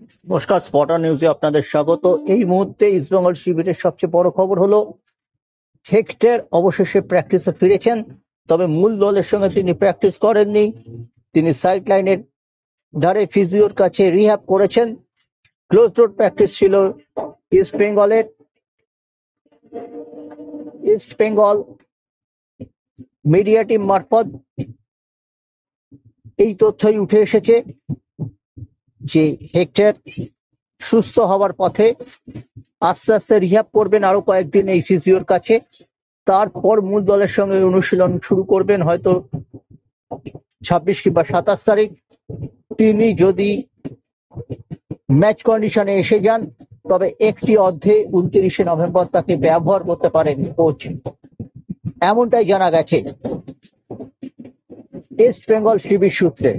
নমস্কার, স্পটার নিউজে আপনাদের স্বাগত। এই মুহূর্তে ইস্টবেঙ্গল শিবিরের সবচেয়ে বড় খবর হলো হেক্টর অবশেষে প্র্যাকটিসে ফিরেছেন। তবে মূল দলের সঙ্গে তিনি প্র্যাকটিস করেননি, তিনি সাইড লাইনের ধারে ফিজিওর কাছে রিহ্যাব করেছেন। ক্লোজ রোড প্র্যাকটিস ছিল ইস্ট বেঙ্গল মিডিয়া টিম মারফত এই তথ্যই উঠে এসেছে যে হেক্টর সুস্থ হবার পথে, আস্তে আস্তে রিহ্যাব করবেন আরো কয়েকদিন এই ফিজিওর কাছে, তারপর মূল দলের সঙ্গে অনুশীলন শুরু করবেন হয়তো 26 কিংবা 27 তারিখ। তিনি যদি ম্যাচ কন্ডিশনে এসে যান তবে একটি অর্ধে 29শে নভেম্বর তাকে ব্যবহার করতে পারেন কোচ, এমনটাই জানা গেছে ইস্ট বেঙ্গল শিবির সূত্রে।